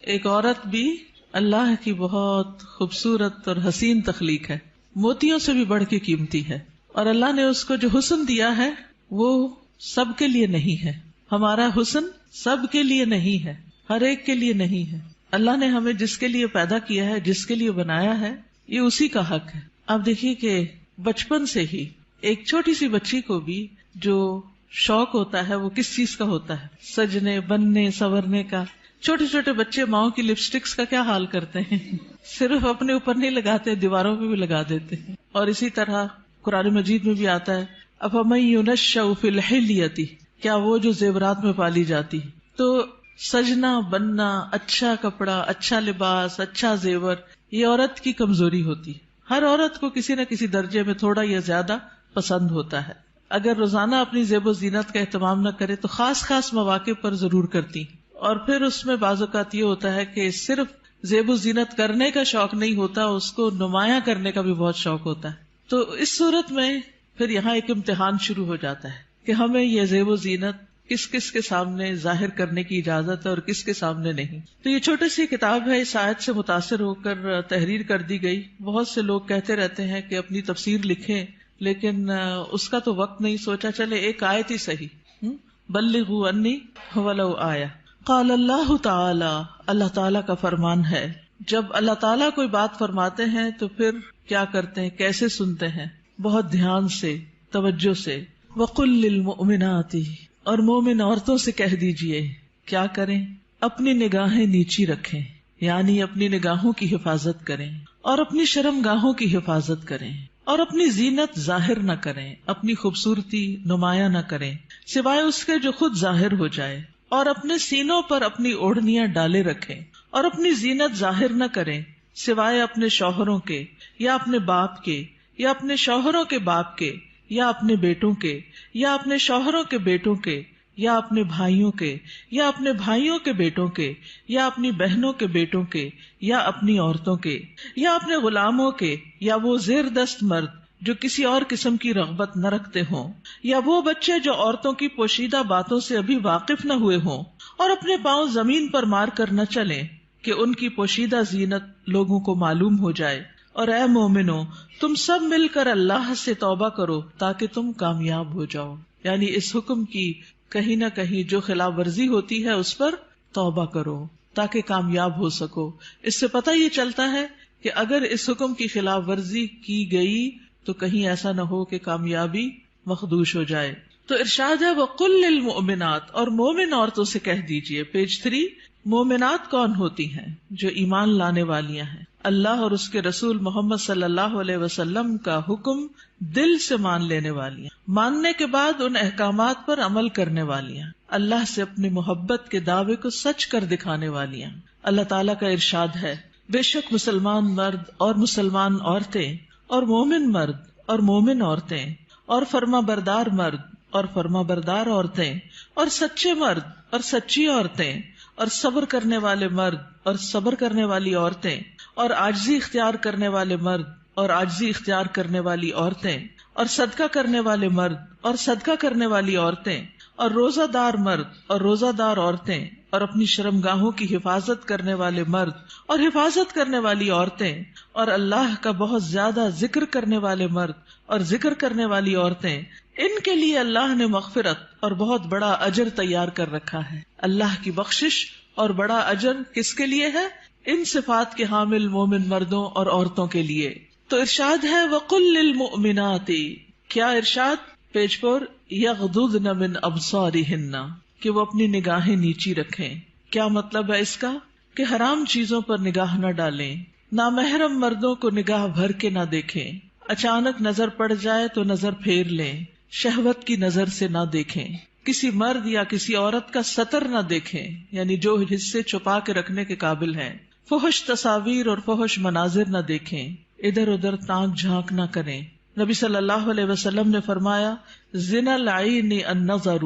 ایک عورت بھی اللہ کی بہت خوبصورت اور حسین تخلیق ہے، موتیوں سے بھی بڑھ کے قیمتی ہے، اور اللہ نے اس کو جو حسن دیا ہے وہ سب کے لیے نہیں ہے. ہمارا حسن سب کے لیے نہیں ہے، ہر ایک کے لیے نہیں ہے. اللہ نے ہمیں جس کے لیے پیدا کیا ہے، جس کے لیے بنایا ہے، یہ اسی کا حق ہے. آپ دیکھیے کہ بچپن سے ہی ایک چھوٹی سی بچی کو بھی جو شوق ہوتا ہے وہ کس چیز کا ہوتا ہے؟ سجنے، بننے، سنورنے کا. چھوٹے چھوٹے بچے ماؤں کی لپسٹکس کا کیا حال کرتے ہیں، صرف اپنے اوپر نہیں لگاتے، دیواروں پہ بھی لگا دیتے ہیں. اور اسی طرح قرآن مجید میں بھی آتا ہے افمن ينشأ فی الحلیۃ، کیا وہ جو زیورات میں پالی جاتی. تو سجنا، بننا، اچھا کپڑا، اچھا لباس، اچھا زیور، یہ عورت کی کمزوری ہوتی. ہر عورت کو کسی نہ کسی درجے میں تھوڑا یا زیادہ پسند ہوتا ہے. اگر روزانہ اپنی زیب و زینت کا اہتمام نہ کرے تو خاص خاص مواقع پر ضرور کرتی. اور پھر اس میں بعض اوقات یہ ہوتا ہے کہ صرف زیب و زینت کرنے کا شوق نہیں ہوتا، اس کو نمایاں کرنے کا بھی بہت شوق ہوتا ہے. تو اس صورت میں پھر یہاں ایک امتحان شروع ہو جاتا ہے کہ ہمیں یہ زیب و زینت کس کس کے سامنے ظاہر کرنے کی اجازت ہے اور کس کے سامنے نہیں. تو یہ چھوٹی سی کتاب ہے، اس آیت سے متاثر ہو کر تحریر کر دی گئی. بہت سے لوگ کہتے رہتے ہیں کہ اپنی تفسیر لکھیں، لیکن اس کا تو وقت نہیں. سوچا چلے ایک آیت ہی صحیح، بلغوا انی ولو آیہ. قال اللہ تعالی، اللہ تعالیٰ کا فرمان ہے، جب اللہ تعالیٰ کوئی بات فرماتے ہیں تو پھر کیا کرتے ہیں، کیسے سنتے ہیں؟ بہت دھیان سے، توجہ سے. وقل للمؤمنات، اور مومن عورتوں سے کہہ دیجئے کیا کریں؟ اپنی نگاہیں نیچی رکھیں، یعنی اپنی نگاہوں کی حفاظت کریں، اور اپنی شرم گاہوں کی حفاظت کریں، اور اپنی زینت ظاہر نہ کریں، اپنی خوبصورتی نمایاں نہ کریں سوائے اس کے جو خود ظاہر ہو جائے، اور اپنے سینوں پر اپنی اوڑھنیاں ڈالے رکھیں، اور اپنی زینت ظاہر نہ کریں سوائے اپنے شوہروں کے، یا اپنے باپ کے، یا اپنے شوہروں کے باپ کے، یا اپنے بیٹوں کے، یا اپنے شوہروں کے بیٹوں کے، یا اپنے بھائیوں کے، یا اپنے بھائیوں کے بیٹوں کے، یا اپنی بہنوں کے بیٹوں کے، یا اپنی عورتوں کے، یا اپنے غلاموں کے، یا وہ زیر دست مرد جو کسی اور قسم کی رغبت نہ رکھتے ہوں، یا وہ بچے جو عورتوں کی پوشیدہ باتوں سے ابھی واقف نہ ہوئے ہوں، اور اپنے پاؤں زمین پر مار کر نہ چلیں کہ ان کی پوشیدہ زینت لوگوں کو معلوم ہو جائے. اور اے مومنو، تم سب مل کر اللہ سے توبہ کرو تاکہ تم کامیاب ہو جاؤ. یعنی اس حکم کی کہیں نہ کہیں جو خلاف ورزی ہوتی ہے اس پر توبہ کرو تاکہ کامیاب ہو سکو. اس سے پتہ یہ چلتا ہے کہ اگر اس حکم کی خلاف ورزی کی گئی تو کہیں ایسا نہ ہو کہ کامیابی مخدوش ہو جائے. تو ارشاد ہے وَقُلْ لِلْمُؤْمِنَاتِ، اور مومن عورتوں سے کہہ دیجئے. پیج 3. مومنات کون ہوتی ہیں؟ جو ایمان لانے والیاں ہیں، اللہ اور اس کے رسول محمد صلی اللہ علیہ وسلم کا حکم دل سے مان لینے والیاں، ماننے کے بعد ان احکامات پر عمل کرنے والیاں، اللہ سے اپنی محبت کے دعوے کو سچ کر دکھانے والیاں. اللہ تعالیٰ کا ارشاد ہے بے شک مسلمان مرد اور مسلمان عورتیں، اور مومن مرد اور مومن عورتیں، اور فرما بردار مرد اور فرما بردار عورتیں، اور سچے مرد اور سچی عورتیں، اور صبر کرنے والے مرد اور صبر کرنے والی عورتیں، اور عاجزی اختیار کرنے والے مرد اور عاجزی اختیار کرنے والی عورتیں، اور صدقہ کرنے والے مرد اور صدقہ کرنے والی عورتیں، اور روزہ دار مرد اور روزہ دار عورتیں، اور اپنی شرمگاہوں کی حفاظت کرنے والے مرد اور حفاظت کرنے والی عورتیں، اور اللہ کا بہت زیادہ ذکر کرنے والے مرد اور ذکر کرنے والی عورتیں. ان کے لیے اللہ نے مغفرت اور بہت بڑا اجر تیار کر رکھا ہے. اللہ کی بخشش اور بڑا اجر کس کے لیے ہے؟ ان صفات کے حامل مومن مردوں اور عورتوں کے لیے. تو ارشاد ہے وَقُلْ لِلْمُؤْمِنَاتِ، کیا ارشاد؟ پیج 4. يَغْضُضْنَ مِنْ أَبْصَارِهِنَّ، کہ وہ اپنی نگاہیں نیچی رکھیں. کیا مطلب ہے اس کا؟ کہ حرام چیزوں پر نگاہ نہ ڈالیں، نامحرم مردوں کو نگاہ بھر کے نہ دیکھیں، اچانک نظر پڑ جائے تو نظر پھیر لیں، شہوت کی نظر سے نہ دیکھیں، کسی مرد یا کسی عورت کا سطر نہ دیکھیں، یعنی جو حصے چھپا کے رکھنے کے قابل ہیں، فحش تصاویر اور فحش مناظر نہ دیکھیں، ادھر ادھر تانک جھانک نہ کریں. نبی صلی اللہ علیہ وسلم نے فرمایا زنا العین النظر،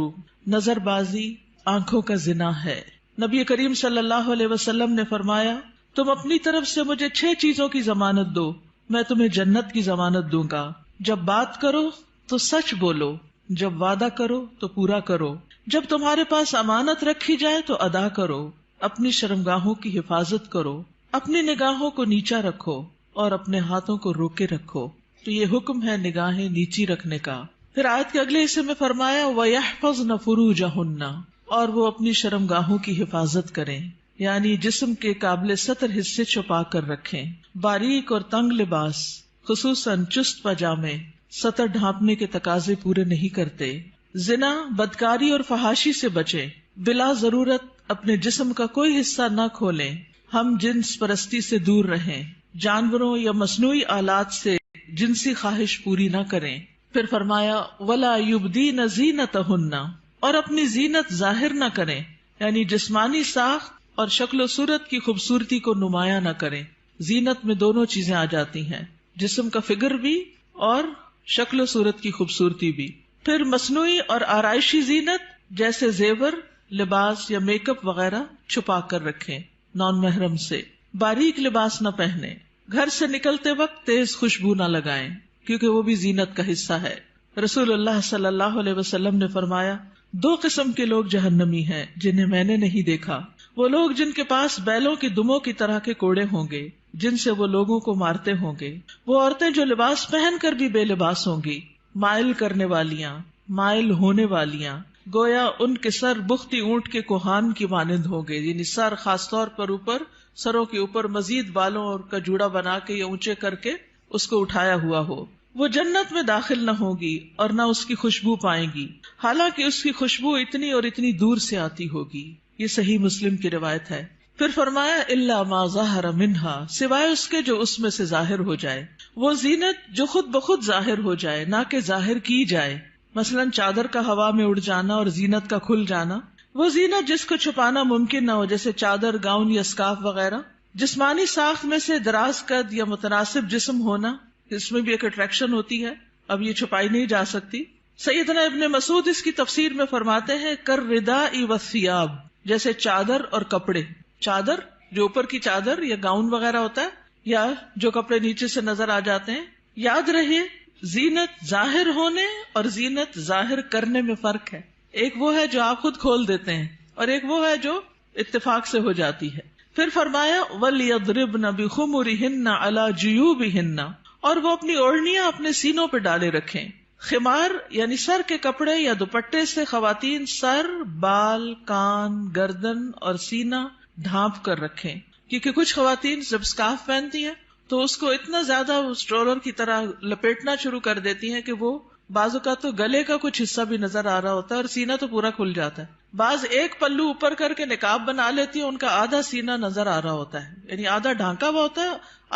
نظر بازی آنکھوں کا زنا ہے. نبی کریم صلی اللہ علیہ وسلم نے فرمایا تم اپنی طرف سے مجھے 6 چیزوں کی ضمانت دو، میں تمہیں جنت کی ضمانت دوں گا. جب بات کرو تو سچ بولو، جب وعدہ کرو تو پورا کرو، جب تمہارے پاس امانت رکھی جائے تو ادا کرو، اپنی شرمگاہوں کی حفاظت کرو، اپنی نگاہوں کو نیچا رکھو اور اپنے ہاتھوں کو روکے رکھو. تو یہ حکم ہے نگاہیں نیچی رکھنے کا. پھر آیت کے اگلے حصے میں فرمایا وَيَحْفَظْنَ فُرُوجَهُنَّ، اور وہ اپنی شرمگاہوں کی حفاظت کریں، یعنی جسم کے قابل سطر حصے چھپا کر رکھیں. باریک اور تنگ لباس خصوصاً چست پاجامے سطر ڈھانپنے کے تقاضے پورے نہیں کرتے. زنا، بدکاری اور فحاشی سے بچیں. بلا ضرورت اپنے جسم کا کوئی حصہ نہ کھولیں. ہم جنس پرستی سے دور رہیں. جانوروں یا مصنوعی آلات سے جنسی خواہش پوری نہ کریں. پھر فرمایا وَلَا يُبْدِينَ زِينَتَهُنَّ، اور اپنی زینت ظاہر نہ کریں، یعنی جسمانی ساخت اور شکل و صورت کی خوبصورتی کو نمایاں نہ کریں. زینت میں دونوں چیزیں آ جاتی ہیں، جسم کا فگر بھی اور شکل و صورت کی خوبصورتی بھی. پھر مصنوعی اور آرائشی زینت جیسے زیور، لباس یا میک اپ وغیرہ چھپا کر رکھیں نان محرم سے. باریک لباس نہ پہنیں. گھر سے نکلتے وقت تیز خوشبو نہ لگائیں کیونکہ وہ بھی زینت کا حصہ ہے. رسول اللہ صلی اللہ علیہ وسلم نے فرمایا 2 قسم کے لوگ جہنمی ہیں جنہیں میں نے نہیں دیکھا. وہ لوگ جن کے پاس بیلوں کی دموں کی طرح کے کوڑے ہوں گے جن سے وہ لوگوں کو مارتے ہوں گے. وہ عورتیں جو لباس پہن کر بھی بے لباس ہوں گی، مائل کرنے والیاں، مائل ہونے والیاں، گویا ان کے سر بختی اونٹ کے کوہان کی مانند ہوں گے، یعنی سر خاص طور پر اوپر، سروں کے اوپر مزید بالوں اور کا جوڑا بنا کے یا اونچے کر کے اس کو اٹھایا ہوا ہو. وہ جنت میں داخل نہ ہوگی اور نہ اس کی خوشبو پائیں گی، حالانکہ اس کی خوشبو اتنی اور اتنی دور سے آتی ہوگی. یہ صحیح مسلم کی روایت ہے. پھر فرمایا الا ما ظہر منہا، سوائے اس کے جو اس میں سے ظاہر ہو جائے. وہ زینت جو خود بخود ظاہر ہو جائے، نہ کہ ظاہر کی جائے، مثلا چادر کا ہوا میں اڑ جانا اور زینت کا کھل جانا. وہ زینت جس کو چھپانا ممکن نہ ہو، جیسے چادر، گاؤن یا اسکارف وغیرہ. جسمانی ساخت میں سے دراز قد یا متناسب جسم ہونا، اس میں بھی ایک اٹریکشن ہوتی ہے، اب یہ چھپائی نہیں جا سکتی. سیدنا ابن مسعود اس کی تفسیر میں فرماتے ہیں کر رداء والثیاب، جیسے چادر اور کپڑے. چادر جو اوپر کی چادر یا گاؤن وغیرہ ہوتا ہے، یا جو کپڑے نیچے سے نظر آ جاتے ہیں. یاد رہے زینت ظاہر ہونے اور زینت ظاہر کرنے میں فرق ہے. ایک وہ ہے جو آپ خود کھول دیتے ہیں اور ایک وہ ہے جو اتفاق سے ہو جاتی ہے. پھر فرمایا وَلْيَضْرِبْنَ بِخُمُرِهِنَّ عَلَى جُيُوبِهِنَّ، اور وہ اپنی اوڑھنیاں اپنے سینوں پہ ڈالے رکھیں. خمار یعنی سر کے کپڑے یا دوپٹے سے خواتین سر، بال، کان، گردن اور سینہ ڈھانپ کر رکھیں، کیونکہ کچھ خواتین جب اسکارف پہنتی ہیں تو اس کو اتنا زیادہ اسٹرولر کی طرح لپیٹنا شروع کر دیتی ہیں کہ وہ بعض اوقات تو گلے کا کچھ حصہ بھی نظر آ رہا ہوتا ہے اور سینہ تو پورا کھل جاتا ہے. بعض ایک پلو اوپر کر کے نقاب بنا لیتی ہیں، ان کا آدھا سینہ نظر آ رہا ہوتا ہے، یعنی آدھا ڈھانکا ہوا ہوتا ہے،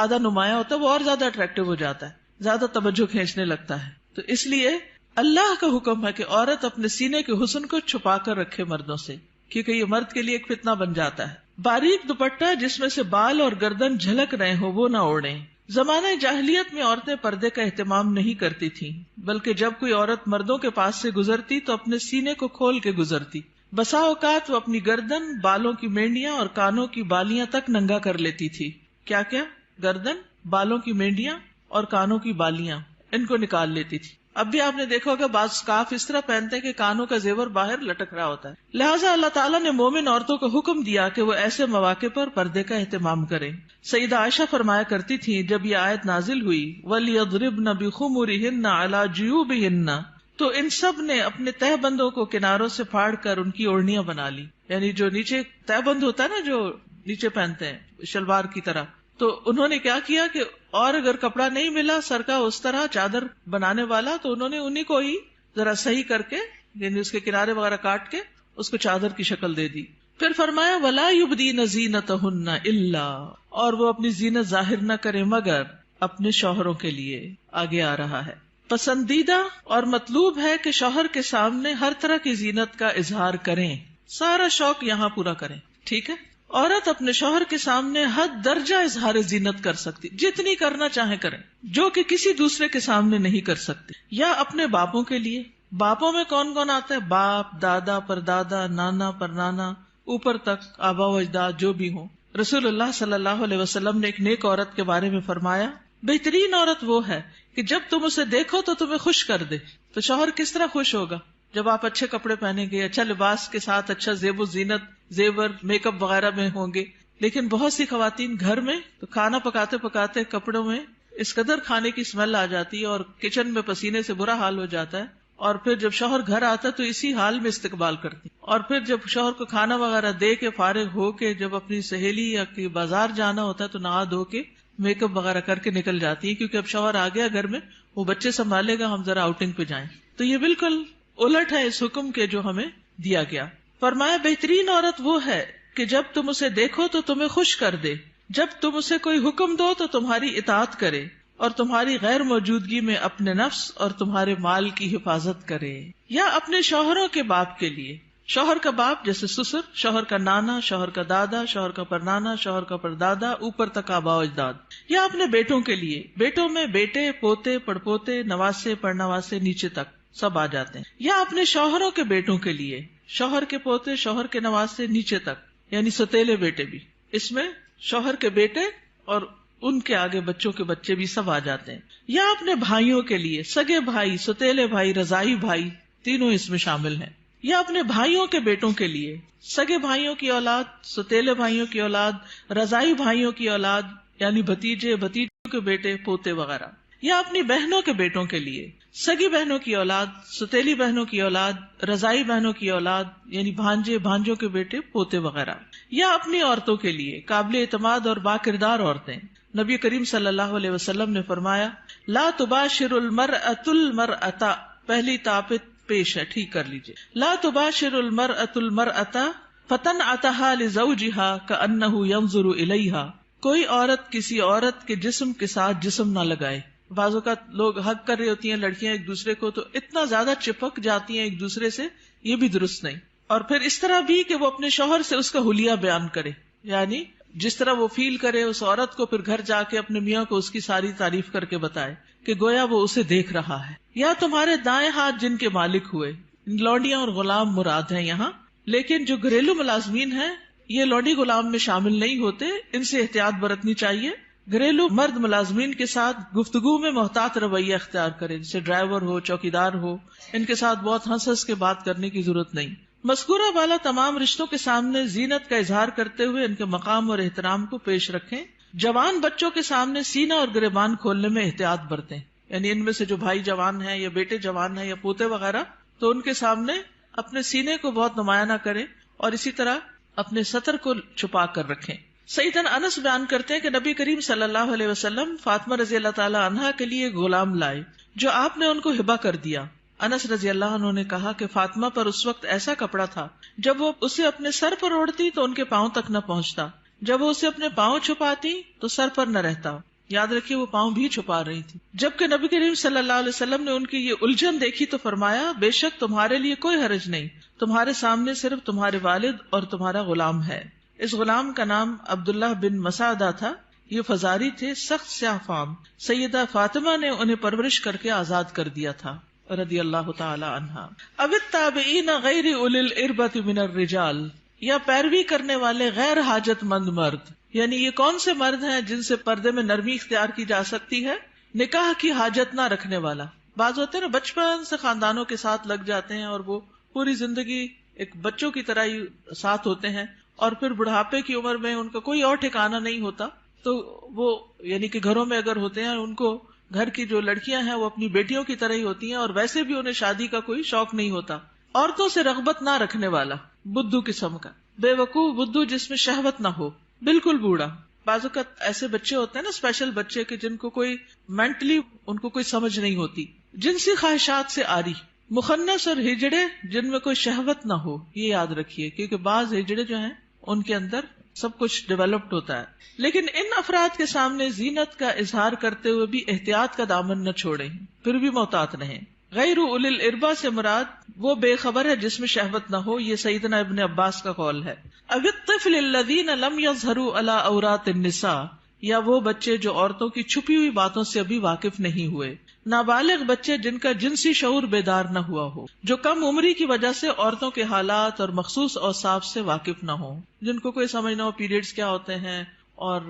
آدھا نمایاں ہوتا ہے، وہ اور زیادہ اٹریکٹیو ہو جاتا ہے، زیادہ توجہ کھینچنے لگتا ہے. تو اس لیے اللہ کا حکم ہے کہ عورت اپنے سینے کے حسن کو چھپا کر رکھے مردوں سے، کیونکہ یہ مرد کے لیے ایک فتنہ بن جاتا ہے. باریک دوپٹہ جس میں سے بال اور گردن جھلک رہے ہو وہ نہ اوڑھیں. زمانہ جاہلیت میں عورتیں پردے کا اہتمام نہیں کرتی تھیں، بلکہ جب کوئی عورت مردوں کے پاس سے گزرتی تو اپنے سینے کو کھول کے گزرتی. بسا اوقات وہ اپنی گردن، بالوں کی مینڈیاں اور کانوں کی بالیاں تک ننگا کر لیتی تھی. کیا کیا؟ گردن، بالوں کی مینڈیاں اور کانوں کی بالیاں، ان کو نکال لیتی تھی. اب بھی آپ نے دیکھا ہوگا بعض اسکارف اس طرح پہنتے کہ کانوں کا زیور باہر لٹک رہا ہوتا ہے. لہٰذا اللہ تعالیٰ نے مومن عورتوں کو حکم دیا کہ وہ ایسے مواقع پر پردے کا اہتمام کریں. سیدہ عائشہ فرمایا کرتی تھی جب یہ آیت نازل ہوئی وَلْيَضْرِبْنَ بِخُمُرِهِنَّ عَلَى جُيُوبِهِنَّ، تو ان سب نے اپنے تہہ بندوں کو کناروں سے پھاڑ کر ان کی اوڑھنیاں بنا لی. یعنی جو نیچے تہہ بند ہوتا ہے نا، جو نیچے پہنتے ہیں شلوار کی طرح، تو انہوں نے کیا کیا کہ اور اگر کپڑا نہیں ملا سر کا اس طرح چادر بنانے والا تو انہوں نے انہیں کو ہی ذرا صحیح کر کے، یعنی اس کے کنارے وغیرہ کاٹ کے اس کو چادر کی شکل دے دی. پھر فرمایا وَلَا يُبْدِينَ زِينَتَهُنَّ إِلَّا، اور وہ اپنی زینت ظاہر نہ کریں مگر اپنے شوہروں کے لیے. آگے آ رہا ہے پسندیدہ اور مطلوب ہے کہ شوہر کے سامنے ہر طرح کی زینت کا اظہار کریں، سارا شوق یہاں پورا کریں. ٹھیک ہے، عورت اپنے شوہر کے سامنے حد درجہ اظہار زینت کر سکتی، جتنی کرنا چاہے کریں، جو کہ کسی دوسرے کے سامنے نہیں کر سکتے. یا اپنے باپوں کے لیے، باپوں میں کون کون آتا ہے؟ باپ، دادا، پردادا، نانا، پرنانا، اوپر تک آبا و اجداد جو بھی ہوں. رسول اللہ صلی اللہ علیہ وسلم نے ایک نیک عورت کے بارے میں فرمایا بہترین عورت وہ ہے کہ جب تم اسے دیکھو تو تمہیں خوش کر دے. تو شوہر کس طرح خوش ہوگا جب آپ اچھے کپڑے پہنیں گے، اچھا لباس کے ساتھ اچھا زیب و زینت زیور میک اپ وغیرہ میں ہوں گے. لیکن بہت سی خواتین گھر میں تو کھانا پکاتے پکاتے کپڑوں میں اس قدر کھانے کی اسمیل آ جاتی ہے اور کچن میں پسینے سے برا حال ہو جاتا ہے, اور پھر جب شوہر گھر آتا ہے تو اسی حال میں استقبال کرتی, اور پھر جب شوہر کو کھانا وغیرہ دے کے فارغ ہو کے جب اپنی سہیلی یا کہ بازار جانا ہوتا ہے تو نہا دھو کے میک اپ وغیرہ کر کے نکل جاتی ہے, کیونکہ اب شوہر آ گیا گھر میں, وہ بچے سنبھالے گا, ہم ذرا آؤٹنگ پہ جائیں. تو یہ بالکل الٹ ہے اس حکم کے جو ہمیں دیا گیا. فرمایا بہترین عورت وہ ہے کہ جب تم اسے دیکھو تو تمہیں خوش کر دے, جب تم اسے کوئی حکم دو تو تمہاری اطاعت کرے, اور تمہاری غیر موجودگی میں اپنے نفس اور تمہارے مال کی حفاظت کرے. یا اپنے شوہروں کے باپ کے لیے, شوہر کا باپ جیسے سسر, شوہر کا نانا, شوہر کا دادا, شوہر کا پرنانا, شوہر کا پردادا, اوپر تک آباء و اجداد. یا اپنے بیٹوں کے لیے, بیٹوں میں بیٹے, پوتے, پڑپوتے, نواسے, پڑنواسے, نیچے تک سب آ جاتے ہیں. یا اپنے شوہروں کے بیٹوں کے لیے, شوہر کے پوتے, شوہر کے نواسے, نیچے تک, یعنی ستیلے بیٹے بھی. اس میں شوہر کے بیٹے اور ان کے آگے بچوں کے بچے بھی سب آ جاتے ہیں. یا اپنے بھائیوں کے لیے, سگے بھائی, ستیلے بھائی, رضائی بھائی, تینوں اس میں شامل ہیں. یا اپنے بھائیوں کے بیٹوں کے لیے, سگے بھائیوں کی اولاد, ستیلے بھائیوں کی اولاد, رضائی بھائیوں کی اولاد, یعنی بھتیجے, بھتیجوں کے بیٹے, پوتے وغیرہ. یا اپنی بہنوں کے بیٹوں کے لیے, سگی بہنوں کی اولاد, ستیلی بہنوں کی اولاد, رضائی بہنوں کی اولاد, یعنی بھانجے, بھانجوں کے بیٹے, پوتے وغیرہ. یا اپنی عورتوں کے لیے, قابل اعتماد اور باکردار عورتیں. نبی کریم صلی اللہ علیہ وسلم نے فرمایا, لا تباشر المرأة المرأة, پہلی تاپت پیش ہے, ٹھیک کر لیجئے. لا تباشر المرأة المرأة فتنعتها لزوجها كأنه ينظر إليها, کوئی عورت کسی عورت کے جسم کے ساتھ جسم نہ لگائے. بعض اوقات لوگ حق کر رہی ہوتی ہیں لڑکیاں ایک دوسرے کو, تو اتنا زیادہ چپک جاتی ہیں ایک دوسرے سے, یہ بھی درست نہیں. اور پھر اس طرح بھی کہ وہ اپنے شوہر سے اس کا حلیہ بیان کرے, یعنی جس طرح وہ فیل کرے اس عورت کو, پھر گھر جا کے اپنے میاں کو اس کی ساری تعریف کر کے بتائے کہ گویا وہ اسے دیکھ رہا ہے. یا تمہارے دائیں ہاتھ جن کے مالک ہوئے, لونڈیاں اور غلام مراد ہیں یہاں, لیکن جو گھریلو ملازمین ہیں یہ لونڈی غلام میں شامل نہیں ہوتے, ان سے احتیاط برتنی چاہیے. گھریلو مرد ملازمین کے ساتھ گفتگو میں محتاط رویہ اختیار کرے, جیسے ڈرائیور ہو, چوکیدار ہو, ان کے ساتھ بہت ہنس ہنس کے بات کرنے کی ضرورت نہیں. مذکورہ والا تمام رشتوں کے سامنے زینت کا اظہار کرتے ہوئے ان کے مقام اور احترام کو پیش رکھیں. جوان بچوں کے سامنے سینہ اور گریبان کھولنے میں احتیاط برتیں, یعنی ان میں سے جو بھائی جوان ہیں یا بیٹے جوان ہیں یا پوتے وغیرہ, تو ان کے سامنے اپنے سینے کو بہت نمایاں نہ کریں, اور اسی طرح اپنے سطر کو چھپا کر رکھیں. سیدنا انس بیان کرتے ہیں کہ نبی کریم صلی اللہ علیہ وسلم فاطمہ رضی اللہ تعالی عنہا کے لیے غلام لائے جو آپ نے ان کو ہبہ کر دیا. انس رضی اللہ عنہ نے کہا کہ فاطمہ پر اس وقت ایسا کپڑا تھا جب وہ اسے اپنے سر پر اوڑھتی تو ان کے پاؤں تک نہ پہنچتا, جب وہ اسے اپنے پاؤں چھپاتی تو سر پر نہ رہتا. یاد رکھیے وہ پاؤں بھی چھپا رہی تھی. جبکہ نبی کریم صلی اللہ علیہ وسلم نے ان کی یہ الجھن دیکھی تو فرمایا, بے شک تمہارے لیے کوئی حرج نہیں, تمہارے سامنے صرف تمہارے والد اور تمہارا غلام ہے. اس غلام کا نام عبداللہ بن مسعدہ تھا. یہ فزاری تھے, سخت سیاہ فام. سیدہ فاطمہ نے انہیں پرورش کر کے آزاد کر دیا تھا رضی اللہ تعالی عنہا. اب التابعین غیر اولی الاربۃ من الرجال, یا پیروی کرنے والے غیر حاجت مند مرد, یعنی یہ کون سے مرد ہیں جن سے پردے میں نرمی اختیار کی جا سکتی ہے؟ نکاح کی حاجت نہ رکھنے والا. بعض ہوتے ہیں نا بچپن سے خاندانوں کے ساتھ لگ جاتے ہیں اور وہ پوری زندگی ایک بچوں کی طرح ہی ساتھ ہوتے ہیں, اور پھر بڑھاپے کی عمر میں ان کا کوئی اور ٹھکانہ نہیں ہوتا, تو وہ یعنی کہ گھروں میں اگر ہوتے ہیں ان کو گھر کی جو لڑکیاں ہیں وہ اپنی بیٹیوں کی طرح ہی ہوتی ہیں, اور ویسے بھی انہیں شادی کا کوئی شوق نہیں ہوتا. عورتوں سے رغبت نہ رکھنے والا, بدھو قسم کا, بے وقوف بدھو جس میں شہوت نہ ہو, بالکل بوڑھا. بعض اوقات ایسے بچے ہوتے ہیں نا, اسپیشل بچے کہ جن کو کوئی مینٹلی ان کو کوئی سمجھ نہیں ہوتی, جنسی خواہشات سے آری. مخنث اور ہجڑے جن میں کوئی شہوت نہ ہو, یہ یاد رکھیے, کیونکہ بعض ہجڑے جو ہیں ان کے اندر سب کچھ ڈیولپڈ ہوتا ہے. لیکن ان افراد کے سامنے زینت کا اظہار کرتے ہوئے بھی احتیاط کا دامن نہ چھوڑیں, پھر بھی محتاط رہیں. غیر اولی الاربہ سے مراد وہ بے خبر ہے جس میں شہوت نہ ہو, یہ سیدنا ابن عباس کا قول ہے. اب الطفل الذین لم یظہروا علی عورات النساء, یا وہ بچے جو عورتوں کی چھپی ہوئی باتوں سے ابھی واقف نہیں ہوئے. نابالغ بچے جن کا جنسی شعور بیدار نہ ہوا ہو, جو کم عمری کی وجہ سے عورتوں کے حالات اور مخصوص اوصاف سے واقف نہ ہو, جن کو کوئی سمجھ نہ ہو پیریڈز کیا ہوتے ہیں, اور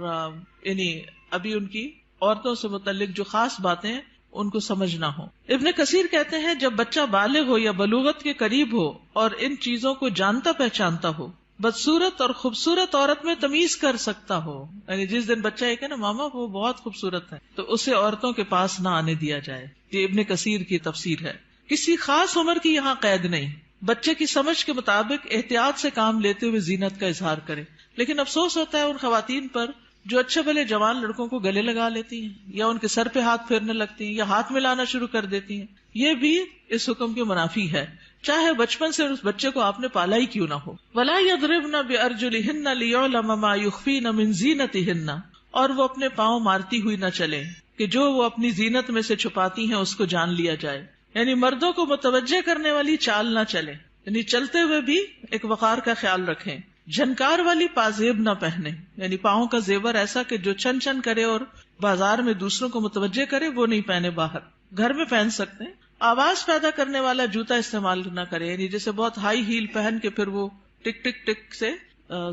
یعنی ابھی ان کی عورتوں سے متعلق جو خاص باتیں ہیں ان کو سمجھ نہ ہو. ابن کثیر کہتے ہیں جب بچہ بالغ ہو یا بلوغت کے قریب ہو اور ان چیزوں کو جانتا پہچانتا ہو بدصورت اور خوبصورت عورت میں تمیز کر سکتا ہو، یعنی جس دن بچہ یہ کہ نا ماما وہ بہت خوبصورت ہے تو اسے عورتوں کے پاس نہ آنے دیا جائے. یہ ابن کثیر کی تفسیر ہے. کسی خاص عمر کی یہاں قید نہیں، بچے کی سمجھ کے مطابق احتیاط سے کام لیتے ہوئے زینت کا اظہار کرے. لیکن افسوس ہوتا ہے ان خواتین پر جو اچھے بھلے جوان لڑکوں کو گلے لگا لیتی ہیں یا ان کے سر پہ ہاتھ پھیرنے لگتی ہیں یا ہاتھ ملانا شروع کر دیتی ہیں. یہ بھی اس حکم کے منافی ہے، چاہے بچپن سے اس بچے کو آپ نے پالا ہی کیوں نہ ہو. وَلَا يَضْرِبْنَ بِأَرْجُلِهِنَّ لِيُعْلَمَ مَا يُخْفِينَ مِنْ زِينَتِهِنَّ، اور وہ اپنے پاؤں مارتی ہوئی نہ چلیں کہ جو وہ اپنی زینت میں سے چھپاتی ہیں اس کو جان لیا جائے. یعنی مردوں کو متوجہ کرنے والی چال نہ چلے، یعنی چلتے ہوئے بھی ایک وقار کا خیال رکھیں. جھنکار والی پازیب نہ پہنے، یعنی پاؤں کا زیور ایسا کہ جو چھن چھن کرے اور بازار میں دوسروں کو متوجہ کرے وہ نہیں پہنے. باہر گھر میں پہن سکتے ہیں. آواز پیدا کرنے والا جوتا استعمال نہ کرے، یعنی جیسے بہت ہائی ہیل پہن کے پھر وہ ٹک ٹک ٹک سے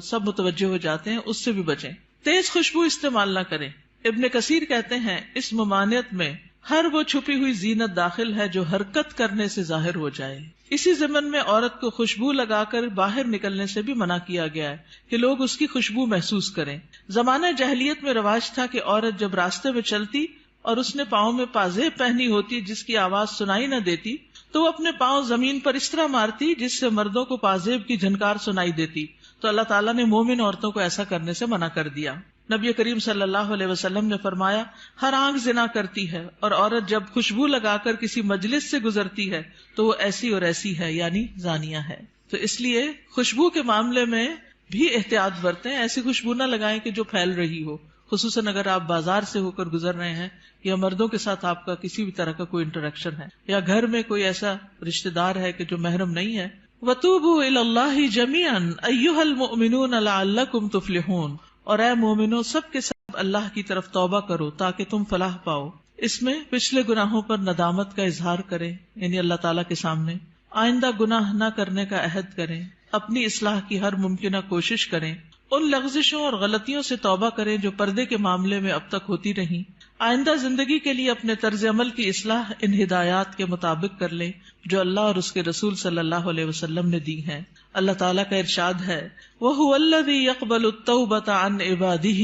سب متوجہ ہو جاتے ہیں، اس سے بھی بچیں. تیز خوشبو استعمال نہ کریں. ابن کثیر کہتے ہیں اس ممانعت میں ہر وہ چھپی ہوئی زینت داخل ہے جو حرکت کرنے سے ظاہر ہو جائے. اسی ضمن میں عورت کو خوشبو لگا کر باہر نکلنے سے بھی منع کیا گیا ہے کہ لوگ اس کی خوشبو محسوس کریں. زمانہ جاہلیت میں رواج تھا کہ عورت جب راستے میں چلتی اور اس نے پاؤں میں پازیب پہنی ہوتی جس کی آواز سنائی نہ دیتی تو وہ اپنے پاؤں زمین پر اس طرح مارتی جس سے مردوں کو پازیب کی جھنکار سنائی دیتی. تو اللہ تعالیٰ نے مومن عورتوں کو ایسا کرنے سے منع کر دیا. نبی کریم صلی اللہ علیہ وسلم نے فرمایا ہر آنکھ زنا کرتی ہے، اور عورت جب خوشبو لگا کر کسی مجلس سے گزرتی ہے تو وہ ایسی اور ایسی ہے، یعنی زانیہ ہے. تو اس لیے خوشبو کے معاملے میں بھی احتیاط برتیں. ایسی خوشبو نہ لگائیں کہ جو پھیل رہی ہو، خصوصاً اگر آپ بازار سے ہو کر گزر رہے ہیں یا مردوں کے ساتھ آپ کا کسی بھی طرح کا کوئی انٹریکشن ہے یا گھر میں کوئی ایسا رشتہ دار ہے کہ جو محرم نہیں ہے. وَتُوبُوا إِلَى اللَّهِ جَمِيعًا أَيُّهَا الْمُؤْمِنُونَ لَعَلَّكُمْ تُفْلِحُونَ، اور اے مومنو سب کے سب اللہ کی طرف توبہ کرو تاکہ تم فلاح پاؤ. اس میں پچھلے گناہوں پر ندامت کا اظہار کریں، یعنی اللہ تعالیٰ کے سامنے آئندہ گناہ نہ کرنے کا عہد کریں، اپنی اصلاح کی ہر ممکنہ کوشش کریں، ان لغزشوں اور غلطیوں سے توبہ کریں جو پردے کے معاملے میں اب تک ہوتی رہیں. آئندہ زندگی کے لیے اپنے طرز عمل کی اصلاح ان ہدایات کے مطابق کر لیں جو اللہ اور اس کے رسول صلی اللہ علیہ وسلم نے دی ہیں. اللہ تعالیٰ کا ارشاد ہے وَهُوَ الَّذِي يَقْبَلُ التَّوْبَةَ عَنْ عِبَادِهِ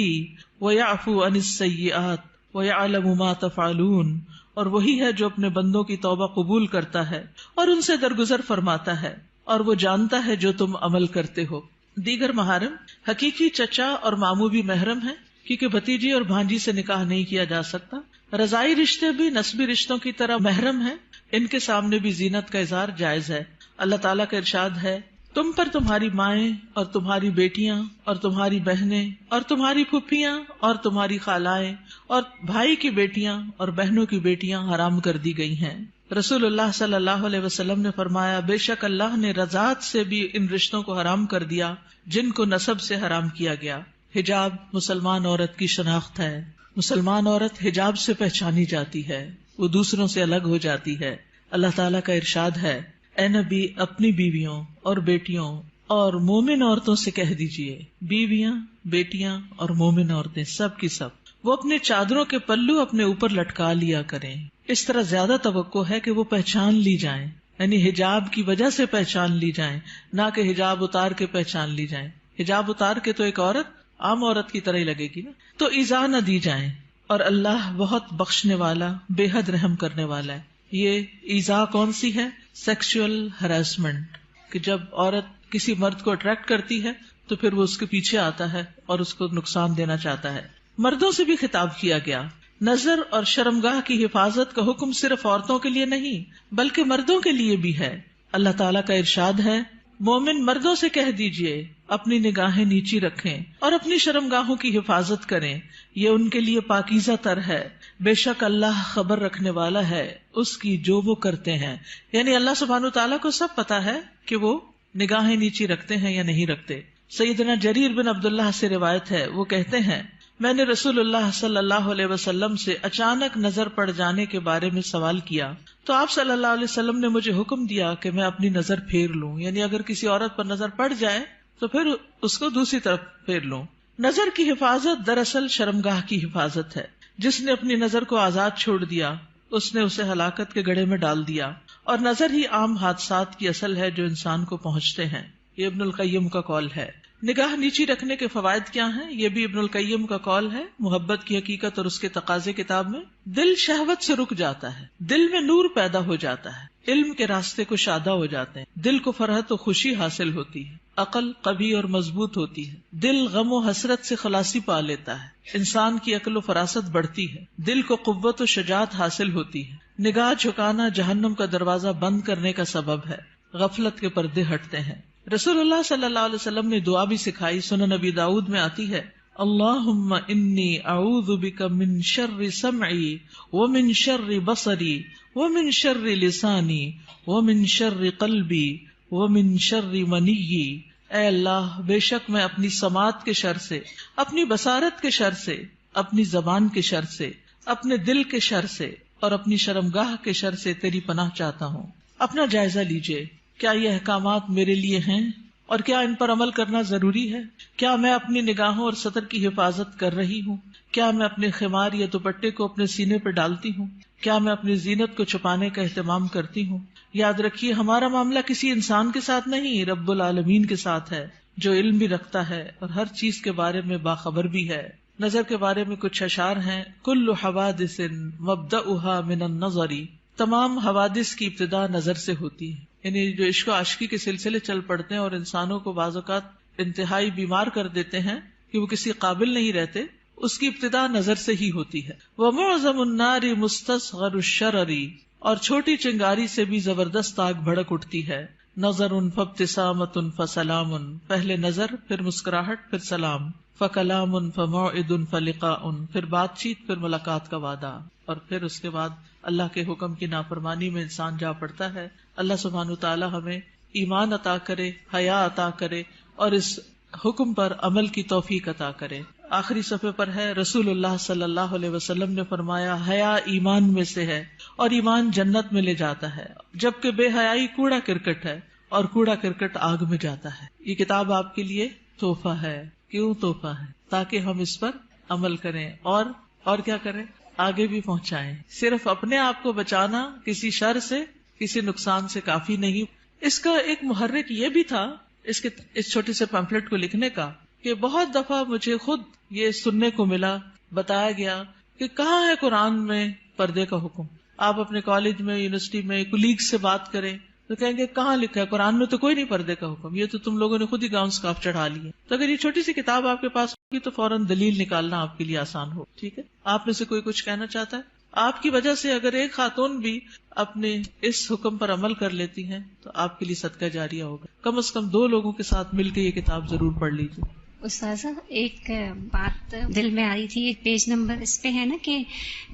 وَيَعْفُو عَنِ السَّيِّئَاتِ وَيَعْلَمُ مَا تَفْعَلُونَ، اور وہی ہے جو اپنے بندوں کی توبہ قبول کرتا ہے اور ان سے درگزر فرماتا ہے، اور وہ جانتا ہے جو تم عمل کرتے ہو. دیگر محارم حقیقی چچا اور ماموں بھی محرم ہیں، کیونکہ بھتیجی اور بھانجی سے نکاح نہیں کیا جا سکتا. رضائی رشتے بھی نسبی رشتوں کی طرح محرم ہیں، ان کے سامنے بھی زینت کا اظہار جائز ہے. اللہ تعالیٰ کا ارشاد ہے تم پر تمہاری مائیں اور تمہاری بیٹیاں اور تمہاری بہنیں اور تمہاری پھپھیاں اور تمہاری خالائیں اور بھائی کی بیٹیاں اور بہنوں کی بیٹیاں حرام کر دی گئی ہیں. رسول اللہ صلی اللہ علیہ وسلم نے فرمایا بے شک اللہ نے رضاعت سے بھی ان رشتوں کو حرام کر دیا جن کو نسب سے حرام کیا گیا. حجاب مسلمان عورت کی شناخت ہے. مسلمان عورت حجاب سے پہچانی جاتی ہے، وہ دوسروں سے الگ ہو جاتی ہے. اللہ تعالیٰ کا ارشاد ہے اے نبی اپنی بیویوں اور بیٹیوں اور مومن عورتوں سے کہہ دیجئے، بیویاں بیٹیاں اور مومن عورتیں سب کی سب وہ اپنے چادروں کے پلو اپنے اوپر لٹکا لیا کریں. اس طرح زیادہ توقع ہے کہ وہ پہچان لی جائیں، یعنی حجاب کی وجہ سے پہچان لی جائیں، نہ کہ حجاب اتار کے پہچان لی جائیں. حجاب اتار کے تو ایک عورت عام عورت کی طرح ہی لگے گی نا. تو ایذا نہ دی جائیں، اور اللہ بہت بخشنے والا بے حد رحم کرنے والا ہے. یہ ایذا کون سی ہے؟ سیکسول ہراسمنٹ، کہ جب عورت کسی مرد کو اٹریکٹ کرتی ہے تو پھر وہ اس کے پیچھے آتا ہے اور اس کو نقصان دینا چاہتا ہے. مردوں سے بھی خطاب کیا گیا. نظر اور شرمگاہ کی حفاظت کا حکم صرف عورتوں کے لیے نہیں بلکہ مردوں کے لیے بھی ہے. اللہ تعالیٰ کا ارشاد ہے مومن مردوں سے کہہ دیجئے اپنی نگاہیں نیچی رکھیں اور اپنی شرمگاہوں کی حفاظت کریں، یہ ان کے لیے پاکیزہ تر ہے. بے شک اللہ خبر رکھنے والا ہے اس کی جو وہ کرتے ہیں. یعنی اللہ سبحانہ تعالیٰ کو سب پتا ہے کہ وہ نگاہیں نیچی رکھتے ہیں یا نہیں رکھتے. سیدنا جریر بن عبداللہ سے روایت ہے، وہ کہتے ہیں میں نے رسول اللہ صلی اللہ علیہ وسلم سے اچانک نظر پڑ جانے کے بارے میں سوال کیا تو آپ صلی اللہ علیہ وسلم نے مجھے حکم دیا کہ میں اپنی نظر پھیر لوں. یعنی اگر کسی عورت پر نظر پڑ جائے تو پھر اس کو دوسری طرف پھیر لوں. نظر کی حفاظت دراصل شرمگاہ کی حفاظت ہے. جس نے اپنی نظر کو آزاد چھوڑ دیا اس نے اسے ہلاکت کے گڑھے میں ڈال دیا، اور نظر ہی عام حادثات کی اصل ہے جو انسان کو پہنچتے ہیں. یہ ابن القیم کا قول ہے. نگاہ نیچی رکھنے کے فوائد کیا ہیں؟ یہ بھی ابن القیم کا قول ہے محبت کی حقیقت اور اس کے تقاضے کتاب میں. دل شہوت سے رک جاتا ہے، دل میں نور پیدا ہو جاتا ہے، علم کے راستے کو شادہ ہو جاتے ہیں، دل کو فرحت و خوشی حاصل ہوتی ہے، عقل قوی اور مضبوط ہوتی ہے، دل غم و حسرت سے خلاصی پا لیتا ہے، انسان کی عقل و فراست بڑھتی ہے، دل کو قوت و شجاعت حاصل ہوتی ہے. نگاہ جھکانا جہنم کا دروازہ بند کرنے کا سبب ہے، غفلت کے پردے ہٹتے ہیں. رسول اللہ صلی اللہ علیہ وسلم نے دعا بھی سکھائی، سنن نبی داؤد میں آتی ہے، اللہم انی اعوذ بک من شر سمعی ومن شر بصری ومن شر لسانی ومن شر قلبی ومن شر منی. اے اللہ، بے شک میں اپنی سماعت کے شر سے، اپنی بصارت کے شر سے، اپنی زبان کے شر سے، اپنے دل کے شر سے اور اپنی شرمگاہ کے شر سے تیری پناہ چاہتا ہوں. اپنا جائزہ لیجئے، کیا یہ احکامات میرے لیے ہیں اور کیا ان پر عمل کرنا ضروری ہے؟ کیا میں اپنی نگاہوں اور سطر کی حفاظت کر رہی ہوں؟ کیا میں اپنے خمار یا دوپٹے کو اپنے سینے پر ڈالتی ہوں؟ کیا میں اپنی زینت کو چھپانے کا اہتمام کرتی ہوں؟ یاد رکھیے، ہمارا معاملہ کسی انسان کے ساتھ نہیں، رب العالمین کے ساتھ ہے، جو علم بھی رکھتا ہے اور ہر چیز کے بارے میں باخبر بھی ہے. نظر کے بارے میں کچھ اشعار ہیں، کل حوادث مبدأها من النظر، تمام حوادث کی ابتدا نظر سے ہوتی ہے. یعنی جو عشق و عاشقی کے سلسلے چل پڑتے ہیں اور انسانوں کو بعض اوقات انتہائی بیمار کر دیتے ہیں کہ وہ کسی قابل نہیں رہتے، اس کی ابتدا نظر سے ہی ہوتی ہے. وَمُعْظَمُ النَّارِ مُسْتَصْغَرُ الشَّرَرِ، اور چھوٹی چنگاری سے بھی زبردست آگ بھڑک اٹھتی ہے. نظر فابتسامۃ فسلام، پہلے نظر، پھر مسکراہٹ، پھر سلام. فکلام فموعد فلقاء، پھر بات چیت، پھر ملاقات کا وعدہ، اور پھر اس کے بعد اللہ کے حکم کی نافرمانی میں انسان جا پڑتا ہے. اللہ سبحانہ وتعالی ہمیں ایمان عطا کرے، حیا عطا کرے اور اس حکم پر عمل کی توفیق عطا کرے. آخری صفحے پر ہے، رسول اللہ صلی اللہ علیہ وسلم نے فرمایا، حیا ایمان میں سے ہے اور ایمان جنت میں لے جاتا ہے، جبکہ بے حیائی کوڑا کرکٹ ہے اور کوڑا کرکٹ آگ میں جاتا ہے. یہ کتاب آپ کے لیے تحفہ ہے. کیوں تحفہ ہے؟ تاکہ ہم اس پر عمل کریں اور کیا کریں؟ آگے بھی پہنچائیں. صرف اپنے آپ کو بچانا کسی شر سے، کسی نقصان سے کافی نہیں. اس کا ایک محرک یہ بھی تھا اس چھوٹے سے پیمفلٹ کو لکھنے کا، کہ بہت دفعہ مجھے خود یہ سننے کو ملا، بتایا گیا کہ کہاں ہے قرآن میں پردے کا حکم. آپ اپنے کالج میں، یونیورسٹی میں کولیگ سے بات کریں تو کہیں گے کہاں لکھا ہے قرآن میں؟ تو کوئی نہیں پردے کا حکم، یہ تو تم لوگوں نے خود ہی گاؤن سکارف چڑھا لی ہے. تو اگر یہ چھوٹی سی کتاب آپ کے پاس ہوگی تو فوراً دلیل نکالنا آپ کے لیے آسان ہو. ٹھیک ہے، آپ میں سے کوئی کچھ کہنا چاہتا ہے؟ آپ کی وجہ سے اگر ایک خاتون بھی اپنے اس حکم پر عمل کر لیتی ہیں تو آپ کے لیے صدقہ جاریہ ہوگا. کم از کم 2 لوگوں کے ساتھ مل کے یہ کتاب ضرور پڑھ لیجیے. استاذہ، ایک بات دل میں آ رہی تھی، ایک پیج نمبر اس پہ ہے نا کہ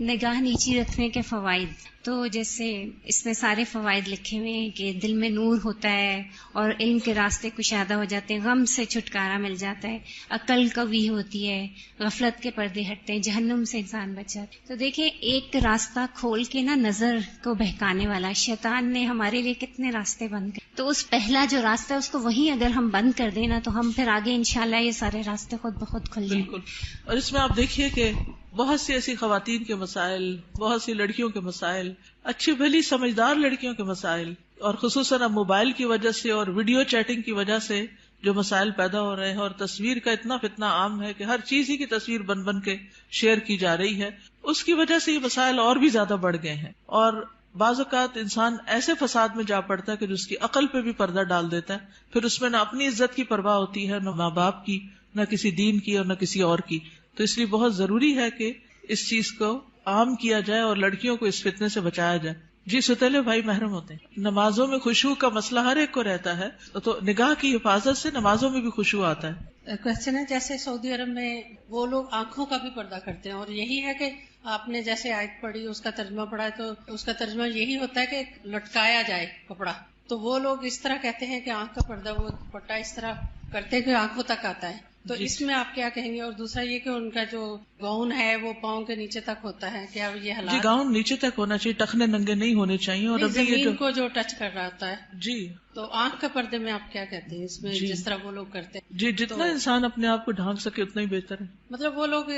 نگاہ نیچی رکھنے کے فوائد. تو جیسے اس میں سارے فوائد لکھے ہوئے ہیں کہ دل میں نور ہوتا ہے اور علم کے راستے کشادہ ہو جاتے ہیں، غم سے چھٹکارا مل جاتا ہے، عقل قوی ہوتی ہے، غفلت کے پردے ہٹتے ہیں، جہنم سے انسان بچ جاتا ہے. تو دیکھیں، ایک راستہ کھول کے نا نظر کو بہکانے والا شیطان نے ہمارے لیے کتنے راستے بند کر، تو اس پہلا جو راستہ ہے اس کو وہیں اگر ہم بند کر دیں نا تو ہم پھر آگے انشاءاللہ یہ سارے راستے خود بخود کھل جائیں. بالکل. اور اس میں آپ دیکھیے کہ بہت سی ایسی خواتین کے مسائل، بہت سی لڑکیوں کے مسائل، اچھی بھلی سمجھدار لڑکیوں کے مسائل، اور خصوصاً اب موبائل کی وجہ سے اور ویڈیو چیٹنگ کی وجہ سے جو مسائل پیدا ہو رہے ہیں، اور تصویر کا اتنا فتنہ عام ہے کہ ہر چیز ہی کی تصویر بن بن کے شیئر کی جا رہی ہے، اس کی وجہ سے یہ مسائل اور بھی زیادہ بڑھ گئے ہیں. اور بعض اوقات انسان ایسے فساد میں جا پڑتا ہے کہ جو اس کی عقل پہ بھی پردہ ڈال دیتا ہے، پھر اس میں نہ اپنی عزت کی پرواہ ہوتی ہے، نہ ماں باپ کی، نہ کسی دین کی اور نہ کسی اور کی. تو اس لیے بہت ضروری ہے کہ اس چیز کو عام کیا جائے اور لڑکیوں کو اس فتنے سے بچایا جائے. جی، ستیلے بھائی محرم ہوتے ہیں. نمازوں میں خشوع کا مسئلہ ہر ایک کو رہتا ہے، تو نگاہ کی حفاظت سے نمازوں میں بھی خشوع آتا ہے. کوشچن ہے، جیسے سعودی عرب میں وہ لوگ آنکھوں کا بھی پردہ کرتے ہیں، اور یہی ہے کہ آپ نے جیسے آیت پڑھی، اس کا ترجمہ پڑھا، تو اس کا ترجمہ یہی ہوتا ہے کہ لٹکایا جائے کپڑا. تو وہ لوگ اس طرح کہتے ہیں کہ آنکھ کا پردہ وہ پٹا اس طرح کرتے کہ آنکھوں تک آتا ہے. تو اس میں آپ کیا کہیں گے؟ اور دوسرا یہ کہ ان کا جو گاؤن ہے وہ پاؤں کے نیچے تک ہوتا ہے، کیا یہ حالات؟ جی، گاؤن نیچے تک ہونا چاہیے، ٹخنے ننگے نہیں ہونے چاہیے. اور ابھی یہ زمین کو جو ٹچ کر رہا ہوتا ہے. جی، تو آنکھ کے پردے میں آپ کیا کہتے ہیں اس میں؟ جس طرح وہ لوگ کرتے ہیں، جی، جتنا انسان اپنے آپ کو ڈھانک سکے اتنا ہی بہتر ہے. مطلب وہ لوگ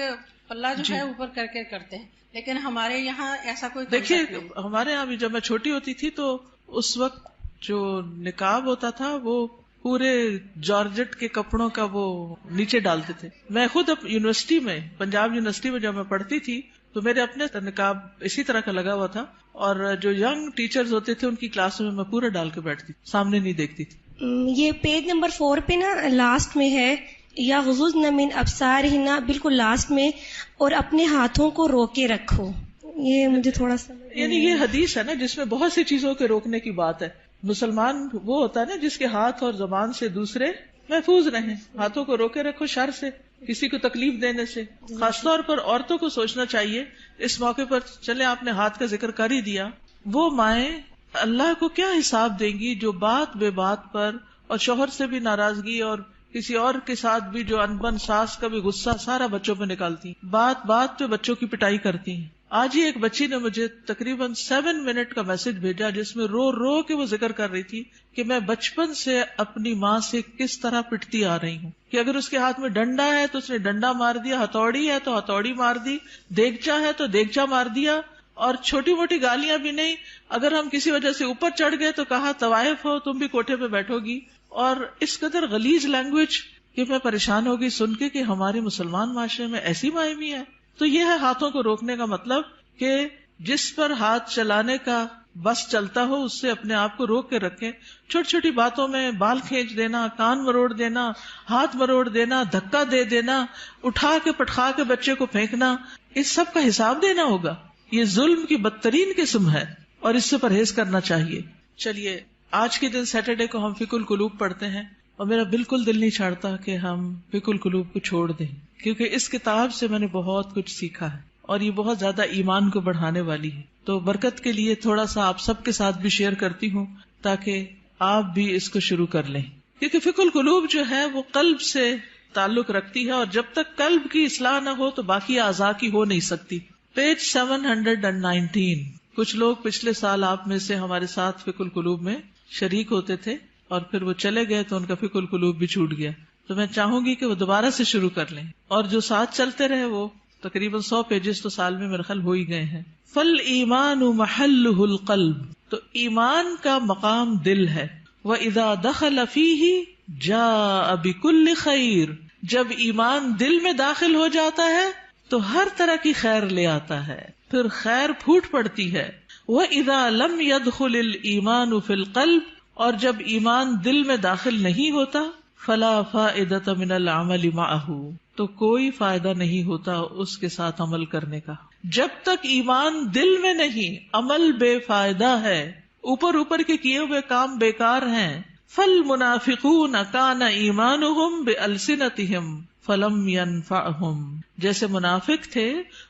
پلہ جو ہے اوپر کر کے کرتے ہیں، لیکن ہمارے یہاں ایسا کوئی دیکھیے، ہمارے یہاں بھی جب میں چھوٹی ہوتی تھی تو اس وقت جو نقاب ہوتا تھا وہ پورے جارجٹ کے کپڑوں کا وہ نیچے ڈالتے تھے. میں خود یونیورسٹی میں، پنجاب یونیورسٹی میں جب میں پڑھتی تھی تو میرے اپنے نقاب اسی طرح کا لگا ہوا تھا، اور جو ینگ ٹیچرز ہوتے تھے ان کی کلاسوں میں پورا ڈال کے بیٹھتی تھی، سامنے نہیں دیکھتی تھی. یہ پیج نمبر 4 پہ نا لاسٹ میں ہے یا غضضن من ابصارہن، بالکل لاسٹ میں، اور اپنے ہاتھوں کو روکے رکھو. یہ مجھے تھوڑا سا یعنی یہ حدیث ہے نا جس میں بہت سی چیزوں کے روکنے کی بات ہے. مسلمان وہ ہوتا ہے نا جس کے ہاتھ اور زبان سے دوسرے محفوظ رہیں. ہاتھوں کو روکے رکھو شر سے، کسی کو تکلیف دینے سے. خاص طور پر عورتوں کو سوچنا چاہیے اس موقع پر. چلے آپ نے ہاتھ کا ذکر کر ہی دیا، وہ مائیں اللہ کو کیا حساب دیں گی جو بات بے بات پر اور شوہر سے بھی ناراضگی اور کسی اور کے ساتھ بھی جو انبن ساس کا بھی غصہ سارا بچوں پہ نکالتی، بات بات پہ بچوں کی پٹائی کرتی ہیں. آج ہی ایک بچی نے مجھے تقریباً 7 منٹ کا میسج بھیجا جس میں رو رو کے وہ ذکر کر رہی تھی کہ میں بچپن سے اپنی ماں سے کس طرح پٹتی آ رہی ہوں، کہ اگر اس کے ہاتھ میں ڈنڈا ہے تو اس نے ڈنڈا مار دیا، ہتھوڑی ہے تو ہتھوڑی مار دی، دیگچا ہے تو دیگچا مار دیا، اور چھوٹی موٹی گالیاں بھی نہیں. اگر ہم کسی وجہ سے اوپر چڑھ گئے تو کہا طوائف ہو تم بھی کوٹھے پہ بیٹھو گی. اور اس قدر غلیظ لینگویج کہ میں پریشان ہوگی سن کے کہ ہمارے مسلمان معاشرے میں ایسی مائیں بھی ہیں. تو یہ ہے ہاتھوں کو روکنے کا مطلب کہ جس پر ہاتھ چلانے کا بس چلتا ہو اس سے اپنے آپ کو روک کے رکھیں. چھوٹی چھوٹی باتوں میں بال کھینچ دینا، کان مروڑ دینا، ہاتھ مروڑ دینا، دھکا دے دینا، اٹھا کے پٹخا کے بچے کو پھینکنا، اس سب کا حساب دینا ہوگا. یہ ظلم کی بدترین قسم ہے اور اس سے پرہیز کرنا چاہیے. چلیے آج کے دن سیٹرڈے کو ہم فقہ القلوب پڑھتے ہیں، اور میرا بالکل دل نہیں چاہتا کہ ہم فقہ القلوب کو چھوڑ دیں، کیونکہ اس کتاب سے میں نے بہت کچھ سیکھا ہے اور یہ بہت زیادہ ایمان کو بڑھانے والی ہے. تو برکت کے لیے تھوڑا سا آپ سب کے ساتھ بھی شیئر کرتی ہوں تاکہ آپ بھی اس کو شروع کر لیں، کیونکہ فقہ القلوب جو ہے وہ قلب سے تعلق رکھتی ہے، اور جب تک قلب کی اصلاح نہ ہو تو باقی اعضاء کی ہو نہیں سکتی. پیج 719. کچھ لوگ پچھلے سال آپ میں سے ہمارے ساتھ فقہ القلوب میں شریک ہوتے تھے اور پھر وہ چلے گئے تو ان کا فقہ القلوب بھی چھوٹ گیا. تو میں چاہوں گی کہ وہ دوبارہ سے شروع کر لیں، اور جو ساتھ چلتے رہے وہ تقریباً 100 پیجز تو سال میں میرے خیال ہو ہی گئے ہیں. فَالْإِيمَانُ مَحَلُّهُ الْقَلْبُ، تو ایمان کا مقام دل ہے. وَإِذَا دَخَلَ فِيهِ جَاءَ بِكُلِّ خَيْرٍ، جب ایمان دل میں داخل ہو جاتا ہے تو ہر طرح کی خیر لے آتا ہے، پھر خیر پھوٹ پڑتی ہے. وَإِذَا لَمْ يَدْخُلِ الْإِيمَانُ فِي الْقَلْبِ، اور جب ایمان دل میں داخل نہیں ہوتا فَلَا فَائِدَةَ مِنَ الْعَمَلِ مَعَهُ، تو کوئی فائدہ نہیں ہوتا اس کے ساتھ عمل کرنے کا. جب تک ایمان دل میں نہیں، عمل بے فائدہ ہے، اوپر اوپر کے کیے ہوئے کام بیکار ہیں. فَالْمُنَافِقُونَ كَانَ إِيمَانُهُمْ بِأَلْسِنَتِهِمْ فَلَمْ يَنْفَعْهُمْ، جیسے منافق تھے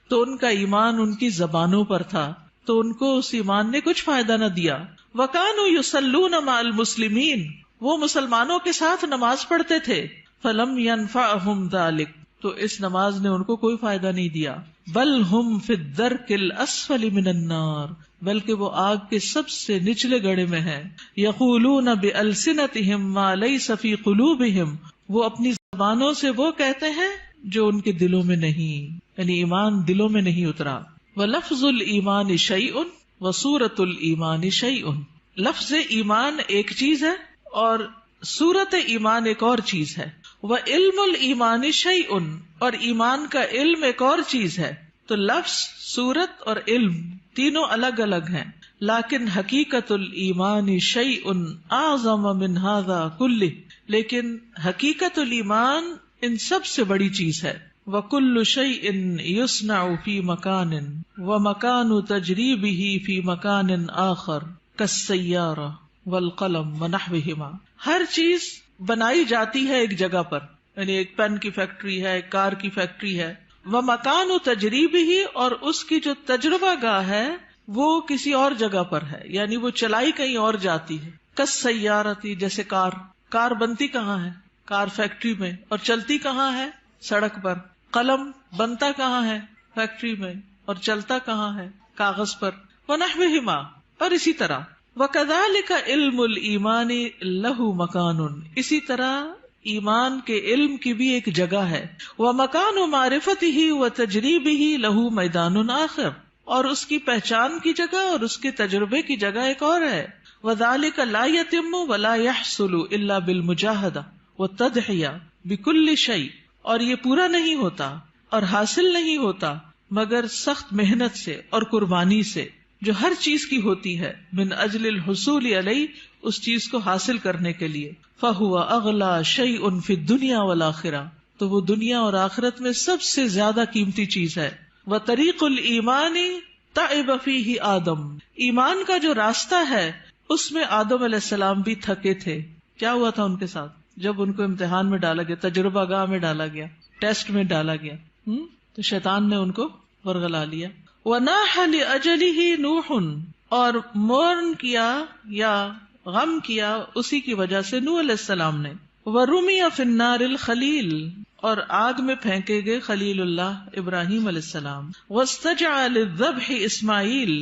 تو ان کا ایمان ان کی زبانوں پر تھا تو ان کو اس ایمان نے کچھ فائدہ نہ دیا. وَكَانُوا يُصَلُّونَ مَعَ الْمُسْلِمِينَ، وہ مسلمانوں کے ساتھ نماز پڑھتے تھے. فَلَمْ يَنْفَعْهُمْ ذَلِكَ، تو اس نماز نے ان کو کوئی فائدہ نہیں دیا. بل ہم فی الدرک الاسفل من النار، بلکہ وہ آگ کے سب سے نچلے گڑھے میں ہیں. یقولون بألسنتہم ما لیس فی قلوبہم، وہ اپنی زبانوں سے وہ کہتے ہیں جو ان کے دلوں میں نہیں، یعنی ایمان دلوں میں نہیں اترا. ولفظ الایمان شیء وصورت الایمان شیء، لفظ ایمان ایک چیز ہے اور صورت ایمان ایک اور چیز ہے. وعلم الایمان شیء، اور ایمان کا علم ایک اور چیز ہے. تو لفظ، صورت اور علم تینوں الگ الگ ہیں، لیکن حقیقت الایمان شیء اعظم من ھذا کلہ، لیکن حقیقت الایمان ان سب سے بڑی چیز ہے. وکل شیء یصنع فی مکان ومکان تجریبہ فی مکان آخر کالسیارہ والقلم ونحوہما، ہر چیز بنائی جاتی ہے ایک جگہ پر، یعنی ایک پین کی فیکٹری ہے، ایک کار کی فیکٹری ہے. ومکان تجریبہ، اور اس کی جو تجربہ گاہ ہے وہ کسی اور جگہ پر ہے، یعنی وہ چلائی کہیں اور جاتی ہے. کالسیارہ، جیسے کار بنتی کہاں ہے؟ کار فیکٹری میں، اور چلتی کہاں ہے؟ سڑک پر. قلم بنتا کہاں ہے؟ فیکٹری میں، اور چلتا کہاں ہے؟ کاغذ پر. ونحوہما، اور اسی طرح. وَكَذَلِكَ علم الایمان لہ مکان، اسی طرح ایمان کے علم کی بھی ایک جگہ ہے. وَمَكَانُ مَعْرِفَتِهِ وَتَجْرِيبِهِ لَهُ مَيْدَانٌ آخر، اور اس کی پہچان کی جگہ اور اس کے تجربے کی جگہ ایک اور ہے. وذلك لا يتم ولا يحصل الا بالمجاهدة والتضحية بكل شيء، اور یہ پورا نہیں ہوتا اور حاصل نہیں ہوتا مگر سخت محنت سے اور قربانی سے، جو ہر چیز کی ہوتی ہے، من اجل الحصول علیہ، اس چیز کو حاصل کرنے کے لیے، فہو اغلی شیء فی الدنیا والآخرہ، تو وہ دنیا اور آخرت میں سب سے زیادہ قیمتی چیز ہے۔ وطریق الایمان تعب فیہ آدم، ایمان کا جو راستہ ہے اس میں آدم علیہ السلام بھی تھکے تھے۔ کیا ہوا تھا ان کے ساتھ؟ جب ان کو امتحان میں ڈالا گیا، تجربہ گاہ میں ڈالا گیا، ٹیسٹ میں ڈالا گیا، تو شیطان نے ان کو ورغلا لیا۔ وَنَاحَ لِأَجَلِهِ نُوحٌ، اور مورن کیا یا غم کیا اسی کی وجہ سے نوح علیہ السلام نے۔ وَرُمِيَ فِي النَّارِ الْخَلِيلِ، اور آگ میں پھینکے گئے خلیل اللہ ابراہیم علیہ السلام۔ وَاسْتَجَعَ لِلذَّبْحِ اسماعیل،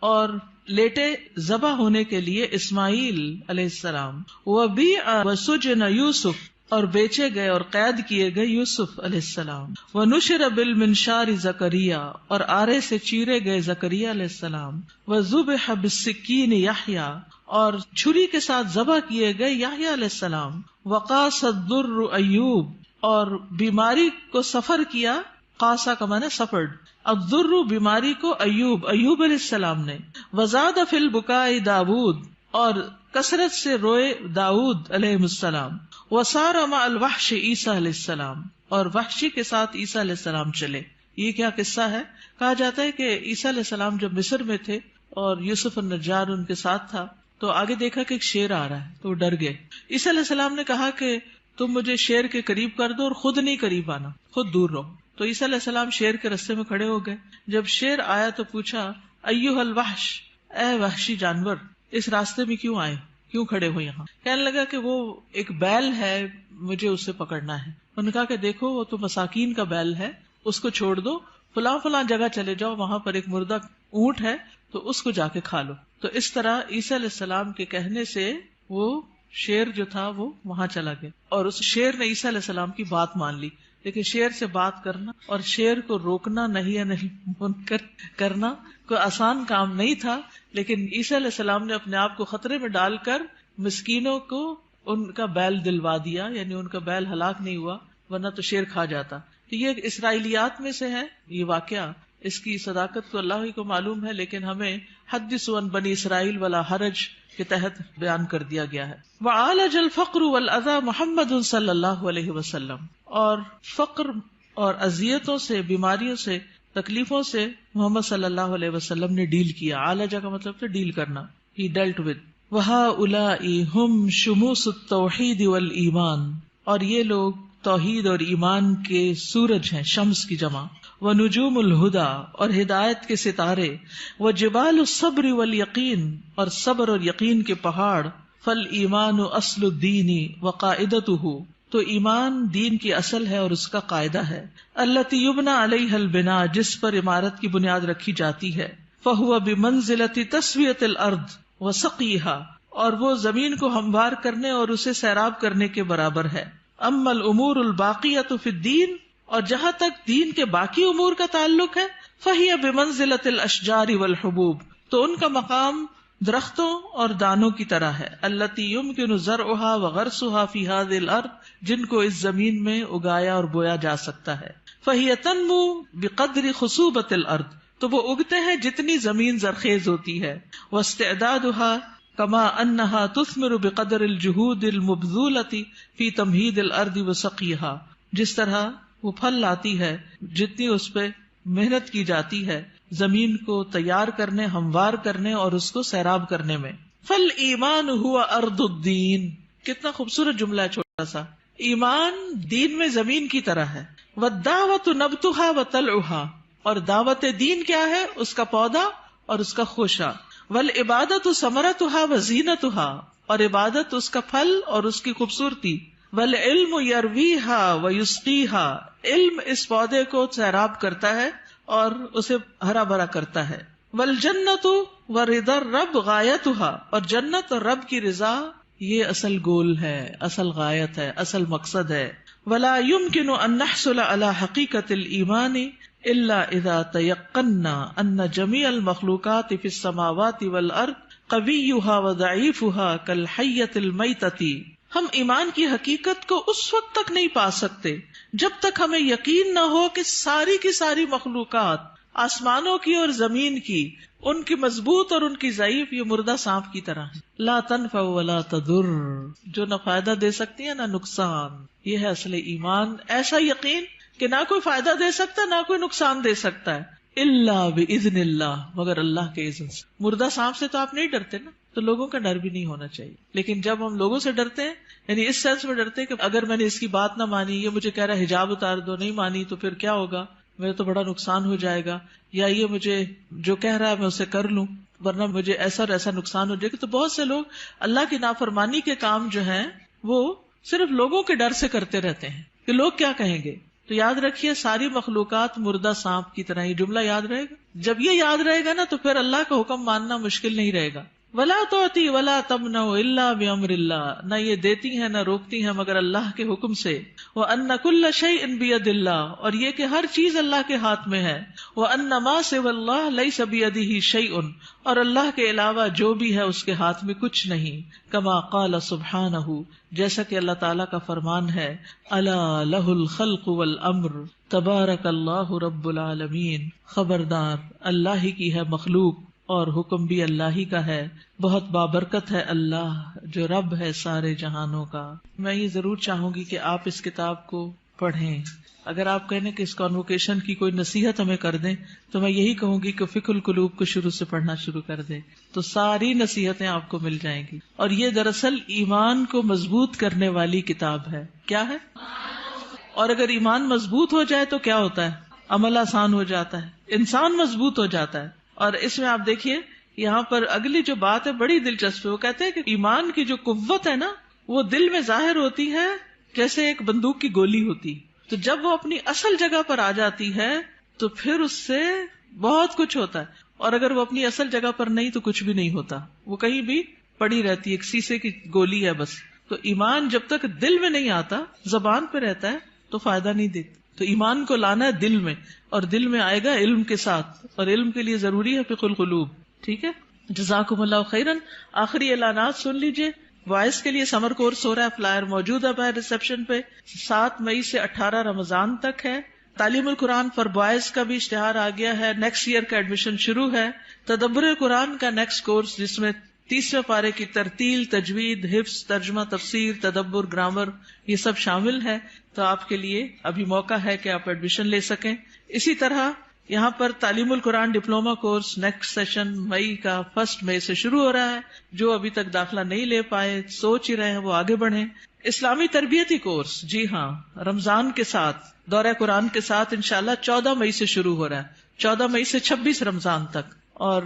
اور لیٹے ذبح ہونے کے لیے اسماعیل علیہ السلام۔ وَبِيعَ وَسُجِنَ یوسف، اور بیچے گئے اور قید کیے گئے یوسف علیہ السلام۔ وَنُشِرَ بِالْمِنشَارِ زکریا، اور آرے سے چیرے گئے زکریا علیہ السلام۔ وَذُبِحَ بِالسِّكِّينِ یحییٰ، اور چھری کے ساتھ ذبح کیے گئے یحییٰ علیہ السلام۔ وَقَاسَ الضُّرُّ ایوب، اور بیماری کو سفر کیا، قاسا کا معنی سفرڈ، الضر بیماری کو ایوب علیہ السلام نے۔ وزاد فی البکاء داود، اور کثرت سے روئے داود علیہ السلام۔ وسار مع الوحش عیسیٰ علیہ السلام، اور وحشی کے ساتھ عیسیٰ علیہ السلام چلے۔ یہ کیا قصہ ہے؟ کہا جاتا ہے کہ عیسیٰ علیہ السلام جب مصر میں تھے اور یوسف النجار ان کے ساتھ تھا، تو آگے دیکھا کہ ایک شیر آ رہا ہے تو وہ ڈر گئے۔ عیسیٰ علیہ السلام نے کہا کہ تم مجھے شیر کے قریب کر دو اور خود نہیں قریب آنا، خود دور رہو۔ تو عیسیٰ علیہ السلام شیر کے رستے میں کھڑے ہو گئے۔ جب شیر آیا تو پوچھا، ایھا الوحش، اے وحشی جانور، اس راستے میں کیوں آئے، کیوں کھڑے ہو یہاں؟ کہنے لگا کہ وہ ایک بیل ہے، مجھے اسے پکڑنا ہے۔ انہوں نے کہا کہ دیکھو وہ تو مساکین کا بیل ہے، اس کو چھوڑ دو، فلاں فلاں جگہ چلے جاؤ، وہاں پر ایک مردہ اونٹ ہے تو اس کو جا کے کھا لو۔ تو اس طرح عیسیٰ علیہ السلام کے کہنے سے وہ شیر جو تھا وہ وہاں چلا گیا، اور اس شیر نے عیسیٰ علیہ السلام کی بات مان لی۔ لیکن شیر سے بات کرنا اور شیر کو روکنا نہیں منکر کرنا کوئی آسان کام نہیں تھا، لیکن عیسیٰ علیہ السلام نے اپنے آپ کو خطرے میں ڈال کر مسکینوں کو ان کا بیل دلوا دیا، یعنی ان کا بیل ہلاک نہیں ہوا، ورنہ تو شیر کھا جاتا۔ یہ اسرائیلیات میں سے ہے یہ واقعہ، اس کی صداقت تو اللہ ہی کو معلوم ہے، لیکن ہمیں حدثوا عن بنی اسرائیل ولا حرج کے تحت بیان کر دیا گیا ہے۔ وعالج الفقر والاذى محمد صلی اللہ علیہ وسلم، اور فقر اور اذیتوں سے، بیماریوں سے، تکلیفوں سے محمد صلی اللہ علیہ وسلم نے ڈیل کیا۔ عالجہ کا مطلب ہے ڈیل کرنا، ہی ڈیلٹ ود۔ وہؤلاء ہم شموس التوحید والایمان، اور یہ لوگ توحید اور ایمان کے سورج ہیں، شمس کی جمع۔ ونجوم الہدا، اور ہدایت کے ستارے۔ وجبال الصبر والیقین، اور صبر اور یقین کے پہاڑ۔ فالایمان اصل الدین وقاعدتہ، تو ایمان دین کی اصل ہے اور اس کا قاعدہ ہے۔ التی یبنى علیہ البناء، جس پر عمارت کی بنیاد رکھی جاتی ہے۔ فہو بمنزلۃ تسویۃ الارض وسقیھا، اور وہ زمین کو ہموار کرنے اور اسے سیراب کرنے کے برابر ہے۔ اما الامور الباقیۃ فی الدین، اور جہاں تک دین کے باقی امور کا تعلق ہے، فہی بمنزلۃ الاشجار والحبوب، تو ان کا مقام درختوں اور دانوں کی طرح ہے۔ التی یمکن زرعها وغرسها فی هذه الارض، جن کو اس زمین میں اگایا اور بویا جا سکتا ہے۔ فہی تنمو بقدر خصوبۃ الارض، تو وہ اگتے ہیں جتنی زمین زرخیز ہوتی ہے۔ واستعدادها کما انها تثمر بقدر الجهود المبذولۃ فی تمہید الارض وسقیها، جس طرح وہ پھل لاتی ہے جتنی اس پہ محنت کی جاتی ہے زمین کو تیار کرنے، ہموار کرنے اور اس کو سیراب کرنے میں۔ فالایمان هو ارض الدین، کتنا خوبصورت جملہ ہے چھوٹا سا۔ ایمان دین میں زمین کی طرح ہے۔ والدعوۃ نبتها وطلعها، اور دعوت دین کیا ہے؟ اس کا پودا اور اس کا خوشہ۔ والعبادۃ ثمرتها وزینتها، اور عبادت اس کا پھل اور اس کی خوبصورتی۔ والعلم یرویها ویسقیها، علم اس پودے کو سیراب کرتا ہے اور اسے ہرا بھرا کرتا ہے۔ والجنۃ ورضا الرب غایتها، اور جنت اور رب کی رضا یہ اصل گول ہے، اصل غایت ہے، اصل مقصد ہے۔ ولا يمكن ان نحصل على حقیقت الایمان الا اذا تیقنا ان جمیع المخلوقات فی السماوات والارض قویھا وضعیفھا کالحیۃ المیتۃ. ہم ایمان کی حقیقت کو اس وقت تک نہیں پا سکتے جب تک ہمیں یقین نہ ہو کہ ساری کی ساری مخلوقات، آسمانوں کی اور زمین کی، ان کی مضبوط اور ان کی ضعیف یہ مردہ سانپ کی طرح ہے. لا تنفع ولا تضر، جو نہ فائدہ دے سکتی ہے نہ نقصان. یہ ہے اصل ایمان، ایسا یقین کہ نہ کوئی فائدہ دے سکتا نہ کوئی نقصان دے سکتا ہے، الا باذن اللہ، مگر اللہ کے اذن سے. مردہ سانپ سے تو آپ نہیں ڈرتے نا، تو لوگوں کا ڈر بھی نہیں ہونا چاہیے. لیکن جب ہم لوگوں سے ڈرتے ہیں، یعنی اس سینس میں ڈرتے ہیں کہ اگر میں نے اس کی بات نہ مانی، یہ مجھے کہہ رہا ہے حجاب اتار دو، نہیں مانی تو پھر کیا ہوگا، میرا تو بڑا نقصان ہو جائے گا، یا یہ مجھے جو کہہ رہا ہے میں اسے کر لوں ورنہ مجھے ایسا اور ایسا نقصان ہو جائے گا. تو بہت سے لوگ اللہ کی نافرمانی کے کام جو ہیں وہ صرف لوگوں کے ڈر سے کرتے رہتے ہیں کہ لوگ کیا کہیں گے. تو یاد رکھیے ساری مخلوقات مردہ سانپ کی طرح. یہ جملہ یاد رہے گا. جب یہ یاد رہے گا نا تو پھر اللہ کا حکم ماننا مشکل نہیں رہے گا. ولا تعطی ولا تمنع الا بامر اللہ، نہ یہ دیتی ہیں نہ روکتی ہیں مگر اللہ کے حکم سے. وان کل شیء بید اللہ، اور یہ کہ ہر چیز اللہ کے ہاتھ میں ہے. وان ما سوى اللہ لیس بیدہ شیء، اور اللہ کے علاوہ جو بھی ہے اس کے ہاتھ میں کچھ نہیں. کما قال سبحانہ، جیسا کہ اللہ تعالیٰ کا فرمان ہے، الا لہ الخلق والامر تبارک اللہ رب العالمین. خبردار، اللہ ہی کی ہے مخلوق اور حکم بھی اللہ ہی کا ہے، بہت بابرکت ہے اللہ جو رب ہے سارے جہانوں کا. میں یہ ضرور چاہوں گی کہ آپ اس کتاب کو پڑھیں. اگر آپ کہنے کہ اس کانوکیشن کی کوئی نصیحت ہمیں کر دیں تو میں یہی کہوں گی کہ فقہ القلوب کو شروع سے پڑھنا شروع کر دیں، تو ساری نصیحتیں آپ کو مل جائیں گی. اور یہ دراصل ایمان کو مضبوط کرنے والی کتاب ہے. کیا ہے؟ اور اگر ایمان مضبوط ہو جائے تو کیا ہوتا ہے؟ عمل آسان ہو جاتا ہے، انسان مضبوط ہو جاتا ہے. اور اس میں آپ دیکھیے یہاں پر اگلی جو بات ہے بڑی دلچسپ ہے. وہ کہتے ہیں کہ ایمان کی جو قوت ہے نا وہ دل میں ظاہر ہوتی ہے جیسے ایک بندوق کی گولی ہوتی. تو جب وہ اپنی اصل جگہ پر آ جاتی ہے تو پھر اس سے بہت کچھ ہوتا ہے. اور اگر وہ اپنی اصل جگہ پر نہیں تو کچھ بھی نہیں ہوتا، وہ کہیں بھی پڑی رہتی ہے، ایک شیشے کی گولی ہے بس. تو ایمان جب تک دل میں نہیں آتا، زبان پہ رہتا ہے تو فائدہ نہیں دیتا. تو ایمان کو لانا ہے دل میں، اور دل میں آئے گا علم کے ساتھ، اور علم کے لیے ضروری ہے فقہ القلوب. ٹھیک ہے، جزاکم اللہ خیرن. آخری اعلانات سن لیجئے. وائس کے لیے سمر کورس ہو رہا ہے، فلائر موجود ہے باہر ریسپشن پہ. 7 مئی سے 18 رمضان تک ہے. تعلیم القرآن فار بوائز کا بھی اشتہار آ گیا ہے، نیکسٹ ایئر کا ایڈمیشن شروع ہے. تدبر قرآن کا نیکسٹ کورس جس میں 30ویں پارے کی ترتیل، تجوید، حفظ، ترجمہ، تفسیر، تدبر، گرامر یہ سب شامل ہے. تو آپ کے لیے ابھی موقع ہے کہ آپ ایڈمیشن لے سکیں. اسی طرح یہاں پر تعلیم القرآن ڈپلوما کورس نیکسٹ سیشن مئی کا 1 مئی سے شروع ہو رہا ہے. جو ابھی تک داخلہ نہیں لے پائے، سوچ ہی رہے ہیں، وہ آگے بڑھیں. اسلامی تربیتی کورس، جی ہاں، رمضان کے ساتھ دورہ قرآن کے ساتھ انشاءاللہ 14 مئی سے شروع ہو رہا ہے، 14 مئی سے 26 رمضان تک. اور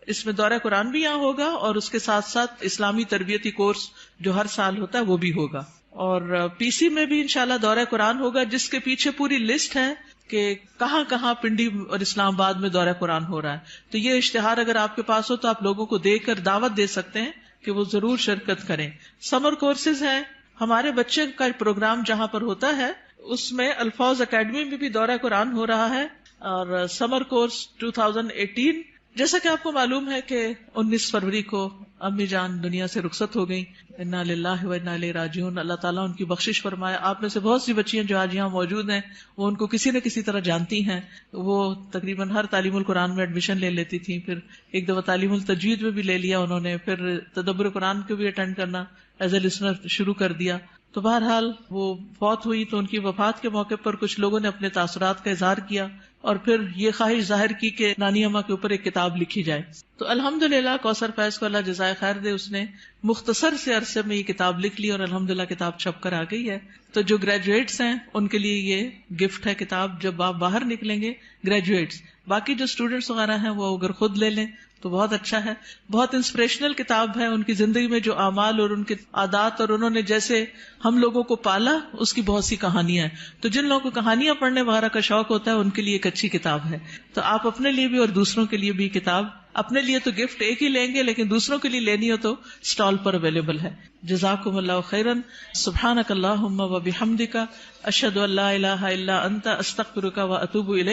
اس میں دورہ قرآن بھی یہاں ہوگا اور اس کے ساتھ ساتھ اسلامی تربیتی کورس جو ہر سال ہوتا ہے وہ بھی ہوگا. اور پی سی میں بھی انشاءاللہ دورہ قرآن ہوگا، جس کے پیچھے پوری لسٹ ہے کہ کہاں کہاں پنڈی اور اسلام آباد میں دورہ قرآن ہو رہا ہے. تو یہ اشتہار اگر آپ کے پاس ہو تو آپ لوگوں کو دے کر دعوت دے سکتے ہیں کہ وہ ضرور شرکت کریں. سمر کورسز ہیں. ہمارے بچے کا پروگرام جہاں پر ہوتا ہے اس میں الفاظ اکیڈمی میں بھی دورہ قرآن ہو رہا ہے. اور سمر کورس 2018، جیسا کہ آپ کو معلوم ہے کہ 19 فروری کو امی جان دنیا سے رخصت ہو گئی. انا للہ و انا الیہ راجعون. اللہ تعالیٰ ان کی بخشش فرمائے. آپ میں سے بہت سی بچیاں جو آج یہاں موجود ہیں وہ ان کو کسی نہ کسی طرح جانتی ہیں. وہ تقریباً ہر تعلیم القرآن میں ایڈمیشن لے لیتی تھیں، پھر ایک دفعہ تعلیم التجوید میں بھی لے لیا انہوں نے، پھر تدبر قرآن کو بھی اٹینڈ کرنا ایز اے لسنر شروع کر دیا. تو بہرحال وہ فوت ہوئی تو ان کی وفات کے موقع پر کچھ لوگوں نے اپنے تاثرات کا اظہار کیا اور پھر یہ خواہش ظاہر کی کہ نانی اماں کے اوپر ایک کتاب لکھی جائے. تو الحمدللہ کوثر فیض کو اللہ جزائے خیر دے، اس نے مختصر سے عرصے میں یہ کتاب لکھ لی اور الحمدللہ کتاب چھپ کر آ گئی ہے. تو جو گریجویٹس ہیں ان کے لیے یہ گفٹ ہے کتاب، جب آپ باہر نکلیں گے گریجویٹس. باقی جو اسٹوڈینٹس وغیرہ ہیں وہ اگر خود لے لیں تو بہت اچھا ہے. بہت انسپریشنل کتاب ہے. ان کی زندگی میں جو اعمال اور ان کے عادات اور انہوں نے جیسے ہم لوگوں کو پالا اس کی بہت سی کہانیاں ہیں. تو جن لوگوں کو کہانیاں پڑھنے وغیرہ کا شوق ہوتا ہے ان کے لیے ایک اچھی کتاب ہے. تو آپ اپنے لیے بھی اور دوسروں کے لیے بھی کتاب، اپنے لیے تو گفٹ ایک ہی لیں گے لیکن دوسروں کے لیے لینی ہو تو اسٹال پر اویلیبل ہے. جزاکم اللہ خیرا. سبحانک اللہم و بحمدک، اشہد ان لا الہ الا انت، استغفرک و اتوب الیک.